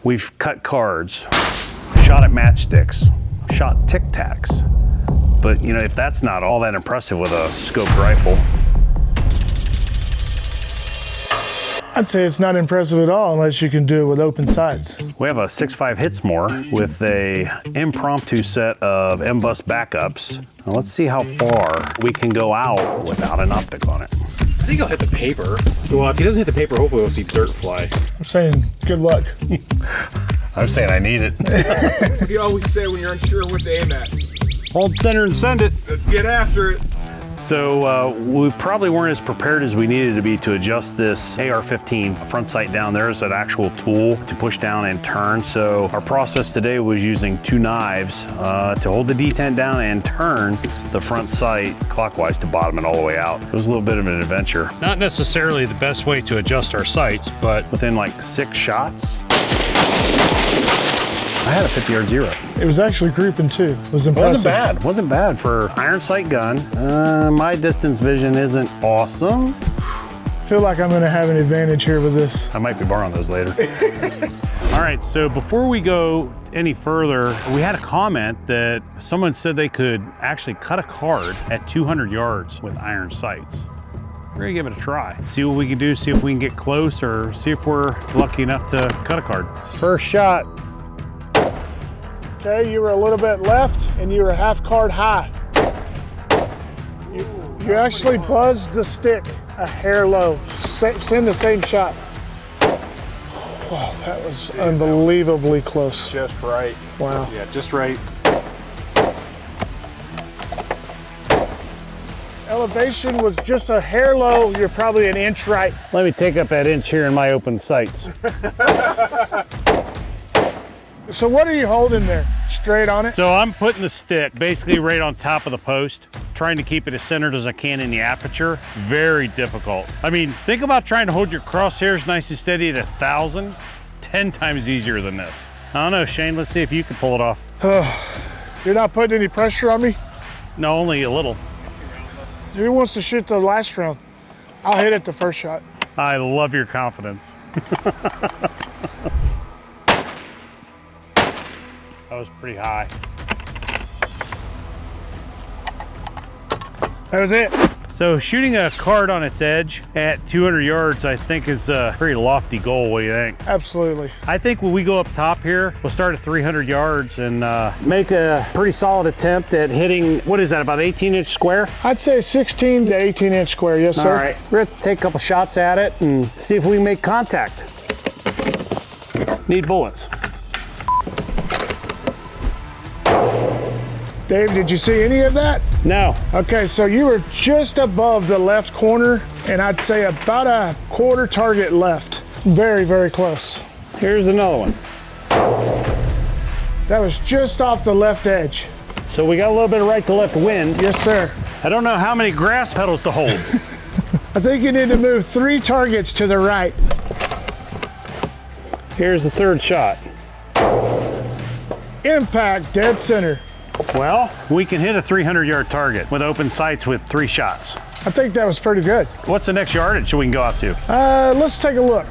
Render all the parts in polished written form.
We've cut cards, shot at matchsticks, shot Tic Tacs. But you know, if that's not all that impressive with a scoped rifle. I'd say it's not impressive at all unless you can do it with open sights. We have a 6.5 Hitsmore with a impromptu set of MBUS backups. Now let's see how far we can go out without an optic on it. I think he'll hit the paper. Well, if he doesn't hit the paper, hopefully we'll see dirt fly. I'm saying good luck. I'm saying I need it. You always say when you're unsure what to aim at. Hold center and send it. Let's get after it. So we probably weren't as prepared as we needed to be to adjust this AR-15 front sight down. There's an actual tool to push down and turn. So our process today was using two knives to hold the detent down and turn the front sight clockwise to bottom it all the way out. It was a little bit of an adventure. Not necessarily the best way to adjust our sights, but Within like 6 shots, I had a 50-yard zero. It was actually grouping too. It was impressive. Wasn't bad for iron sight gun. My distance vision isn't awesome. I feel like I'm gonna have an advantage here with this. I might be borrowing those later. All right, so before we go any further, we had a comment that someone said they could actually cut a card at 200 yards with iron sights. We're gonna give it a try. See what we can do, see if we can get close, or see if we're lucky enough to cut a card. First shot. Okay, you were a little bit left and you were half card high. You actually buzzed the stick a hair low. Send the same shot. Wow, that was unbelievably close. just right. Wow. Yeah, just right. Elevation was just a hair low. You're probably an inch right. Let me take up that inch here in my open sights. So what are you holding there? Straight on it? So I'm putting the stick basically right on top of the post, trying to keep it as centered as I can in the aperture. Very difficult. I mean, think about trying to hold your crosshairs nice and steady at 1,000, 10 times easier than this. I don't know, Shane, let's see if you can pull it off. You're not putting any pressure on me? No, only a little. Who wants to shoot the last round? I'll hit it the first shot. I love your confidence. That was pretty high. That was it. So shooting a card on its edge at 200 yards, I think is a pretty lofty goal. What do you think? Absolutely. I think when we go up top here, we'll start at 300 yards and make a pretty solid attempt at hitting, what is that, about 18-inch square? I'd say 16 to 18 inch square, yes sir. All right, we're gonna take a couple shots at it and see if we can make contact. Need bullets. Dave, did you see any of that? No. Okay, so you were just above the left corner and I'd say about a quarter target left. Very, very close. Here's another one. That was just off the left edge. So we got a little bit of right to left wind. Yes sir. I don't know how many grass petals to hold. I think you need to move 3 targets to the right. Here's the third shot. Impact, dead center. Well, we can hit a 300-yard target with open sights with 3 shots. I think that was pretty good. What's the next yardage we can go out to? Let's take a look.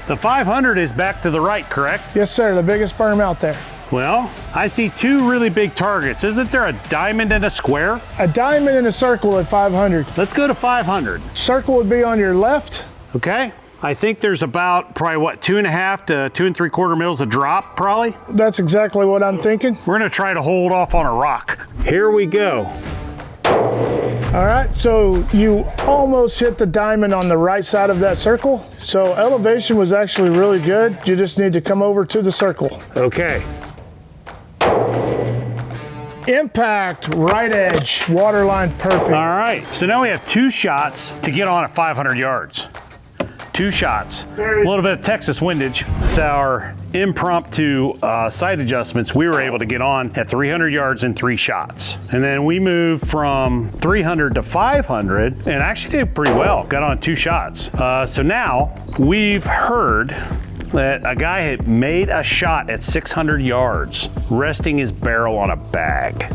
The 500 is back to the right, correct? Yes sir, the biggest berm out there. Well, I see 2 really big targets. Isn't there a diamond and a square? A diamond and a circle at 500. Let's go to 500. Circle would be on your left. Okay. I think there's about probably what, 2.5 to 2 3/4 mils a drop, probably. That's exactly what I'm thinking. We're gonna try to hold off on a rock. Here we go. All right, so you almost hit the diamond on the right side of that circle. So elevation was actually really good. You just need to come over to the circle. Okay. Impact, right edge, waterline perfect. All right, so now we have 2 shots to get on at 500 yards. 2 shots. A little bit of Texas windage. With our impromptu sight adjustments, we were able to get on at 300 yards in 3 shots. And then we moved from 300 to 500 and actually did pretty well. Got on 2 shots. So now we've heard that a guy had made a shot at 600 yards, resting his barrel on a bag.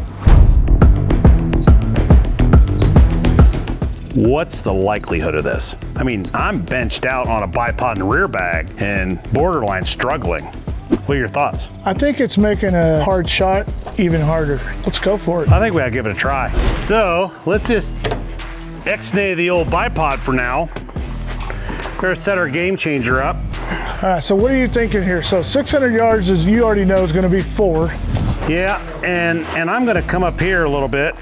What's the likelihood of this? I mean, I'm benched out on a bipod and rear bag and borderline struggling. What are your thoughts? I think it's making a hard shot even harder. Let's go for it. I think we gotta give it a try. So let's just X-nay the old bipod for now. We're gonna set our game changer up. All right, so what are you thinking here? So 600 yards, as you already know, is gonna be 4. Yeah, and I'm gonna come up here a little bit.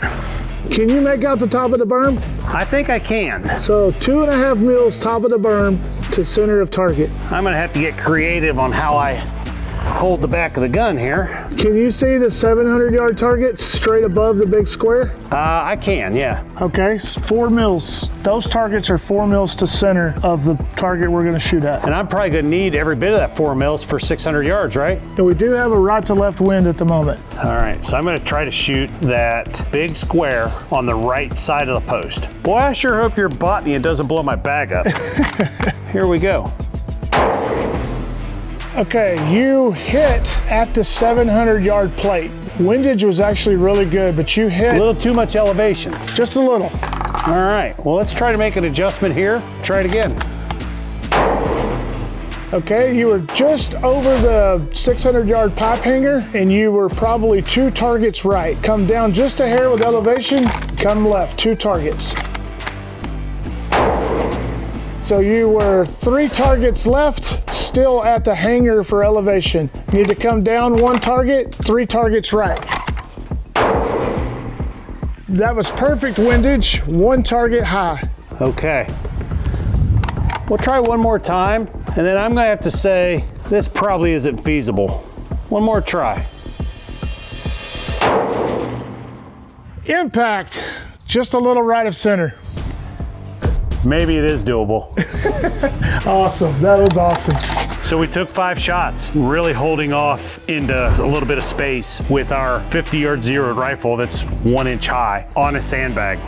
Can you make out the top of the berm? I think I can. So 2.5 mils top of the berm to center of target. I'm gonna have to get creative on how I hold the back of the gun here. Can you see the 700 yard target straight above the big square? I can, yeah. Okay, 4 mils. Those targets are 4 mils to center of the target we're gonna shoot at. And I'm probably gonna need every bit of that 4 mils for 600 yards, right? And we do have a right to left wind at the moment. All right, so I'm gonna try to shoot that big square on the right side of the post. Boy, I sure hope your botany doesn't blow my bag up. Here we go. Okay, you hit at the 700 yard plate. Windage was actually really good, but you A hit little too much elevation. just a little. All right, well, let's try to make an adjustment here. Try it again. Okay, you were just over the 600 yard pipe hanger, and you were probably 2 targets right. Come down just a hair with elevation, come left, 2 targets. So you were 3 targets left, still at the hanger for elevation. Need to come down 1 target, 3 targets right. That was perfect windage, 1 target high. Okay. We'll try one more time, and then I'm gonna have to say this probably isn't feasible. One more try. Impact, just a little right of center. Maybe it is doable. Awesome, that was awesome. So we took 5 shots, really holding off into a little bit of space with our 50-yard zeroed rifle that's 1 inch high on a sandbag.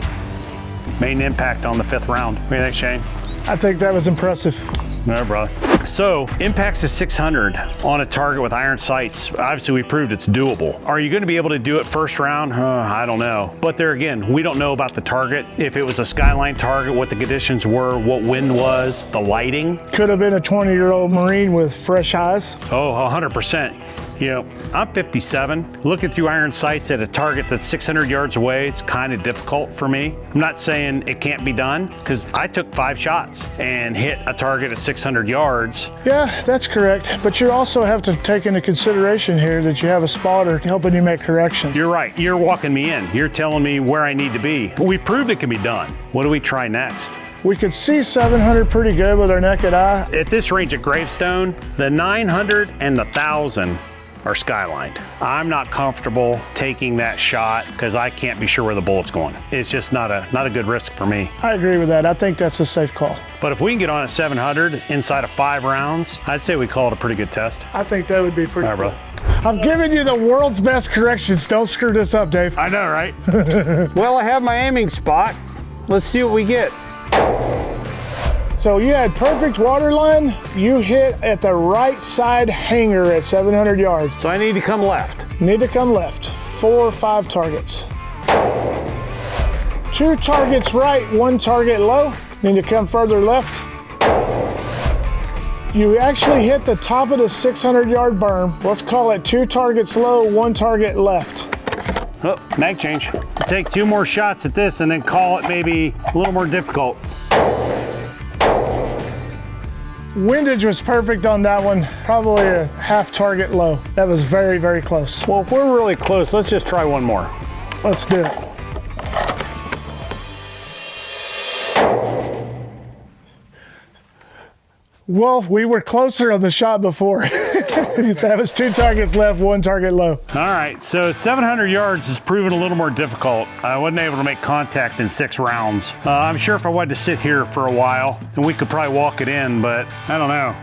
Made an impact on the 5th round. What do you think, Shane? I think that was impressive. No, brother. So, impacts to 600 on a target with iron sights. Obviously, we proved it's doable. Are you going to be able to do it first round? I don't know. But there again, we don't know about the target. If it was a skyline target, what the conditions were, what wind was, the lighting. Could have been a 20-year-old Marine with fresh eyes. Oh, 100%. You know, I'm 57. Looking through iron sights at a target that's 600 yards away is kind of difficult for me. I'm not saying it can't be done, because I took 5 shots and hit a target at 600 yards. Yeah, that's correct. But you also have to take into consideration here that you have a spotter helping you make corrections. You're right. You're walking me in. You're telling me where I need to be. We proved it can be done. What do we try next? We could see 700 pretty good with our naked eye. At this range at Gravestone, the 900 and the 1000 are skylined. I'm not comfortable taking that shot because I can't be sure where the bullet's going. It's just not a good risk for me. I agree with that. I think that's a safe call. But if we can get on at 700 inside of 5 rounds, I'd say we call it a pretty good test. I think that would be pretty All right, cool. brother. I've given you the world's best corrections. Don't screw this up, Dave. I know, right? Well, I have my aiming spot. Let's see what we get. So you had perfect water line. You hit at the right side hanger at 700 yards. So I need to come left. Need to come left. 4 or 5 targets. 2 targets right, 1 target low. Need to come further left. You actually hit the top of the 600 yard berm. Let's call it 2 targets low, 1 target left. Oh, mag change. Take 2 more shots at this and then call it maybe a little more difficult. Windage was perfect on that one. Probably a half target low. That was very, very close. Well, if we're really close, let's just try one more. Let's do it. Well, we were closer on the shot before. That was 2 targets left, 1 target low. All right, so 700 yards has proven a little more difficult. I wasn't able to make contact in 6 rounds. I'm sure if I wanted to sit here for a while, then we could probably walk it in, but I don't know.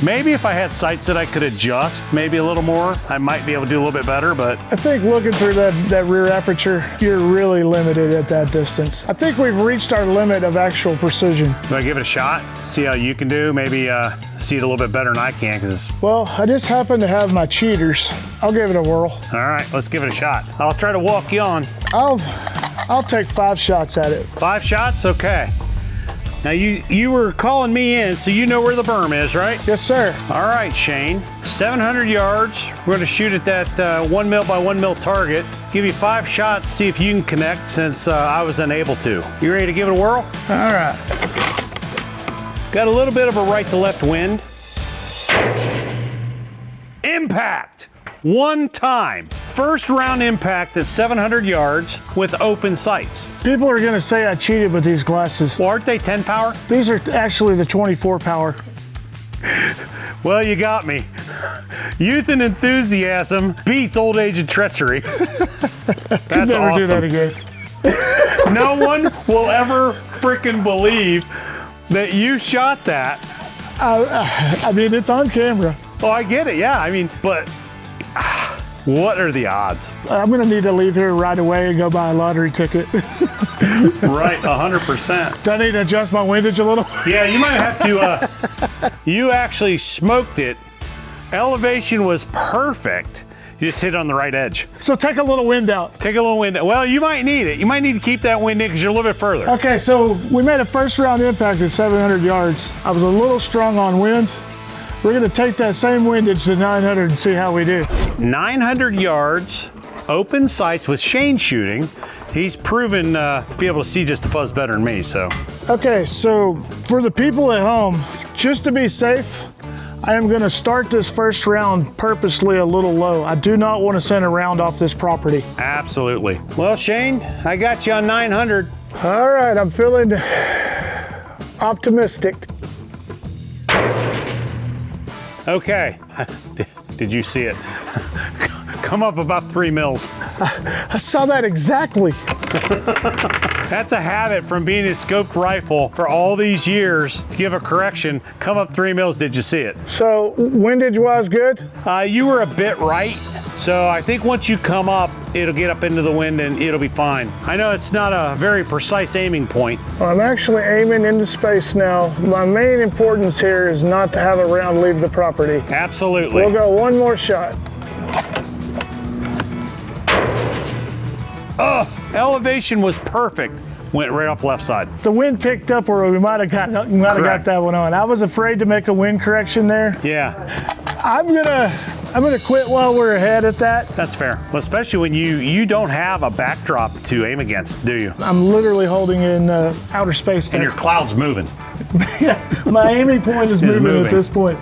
Maybe if I had sights that I could adjust maybe a little more, I might be able to do a little bit better, but I think looking through that rear aperture, you're really limited at that distance. I think we've reached our limit of actual precision. do I give it a shot? See how you can do? Maybe see it a little bit better than I can, because Well, I just happen to have my cheaters. I'll give it a whirl. all right, let's give it a shot. I'll try to walk you on. I'll take 5 shots at it. 5 shots? Okay. Now you were calling me in, so you know where the berm is, right? Yes, sir. All right, Shane. 700 yards. We're going to shoot at that 1 mil by 1 mil target. Give you 5 shots, see if you can connect since I was unable to. You ready to give it a whirl? All right. Got a little bit of a right to left wind. Impact. One time. First round impact at 700 yards with open sights. People are gonna say I cheated with these glasses. Well, aren't they 10 power? These are actually the 24 power. Well, you got me. Youth and enthusiasm beats old age and treachery. That's Never awesome. do that again. No one will ever freaking believe that you shot that. I mean, it's on camera. Oh, I get it. Yeah, I mean, but what are the odds? I'm gonna need to leave here right away and go buy a lottery ticket. Right, 100%. Do I need to adjust my windage a little? Yeah, you might have to. You actually smoked it. Elevation was perfect. You just hit it on the right edge. So take a little wind out. Take a little wind. Well, you might need it. You might need to keep that wind in because you're a little bit further. Okay, so we made a first round impact at 700 yards. I was a little strong on wind. We're gonna take that same windage to 900 and see how we do. 900 yards, open sights with Shane shooting. He's proven to be able to see just a fuzz better than me, so. Okay, so for the people at home, just to be safe, I am gonna start this first round purposely a little low. I do not wanna send a round off this property. Absolutely. Well, Shane, I got you on 900. All right, I'm feeling optimistic. Okay. Did you see it? Come up about 3 mils. I saw that exactly. That's a habit from being a scoped rifle for all these years. Give a correction, come up 3 mils, did you see it? So windage wise good? You were a bit right. So I think once you come up, it'll get up into the wind and it'll be fine. I know it's not a very precise aiming point. I'm actually aiming into space now. My main importance here is not to have a round leave the property. Absolutely. We'll go one more shot. Elevation was perfect. Went right off left side. The wind picked up where we might have got that one on. I was afraid to make a wind correction there. Yeah. I'm gonna quit while we're ahead at that. That's fair. Well, especially when you don't have a backdrop to aim against, do you? I'm literally holding in outer space there. And your cloud's moving. My aiming point is moving at this point.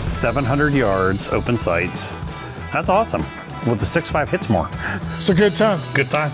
700 yards, open sights. That's awesome. With the 6.5 hits more. It's a good time. Good time.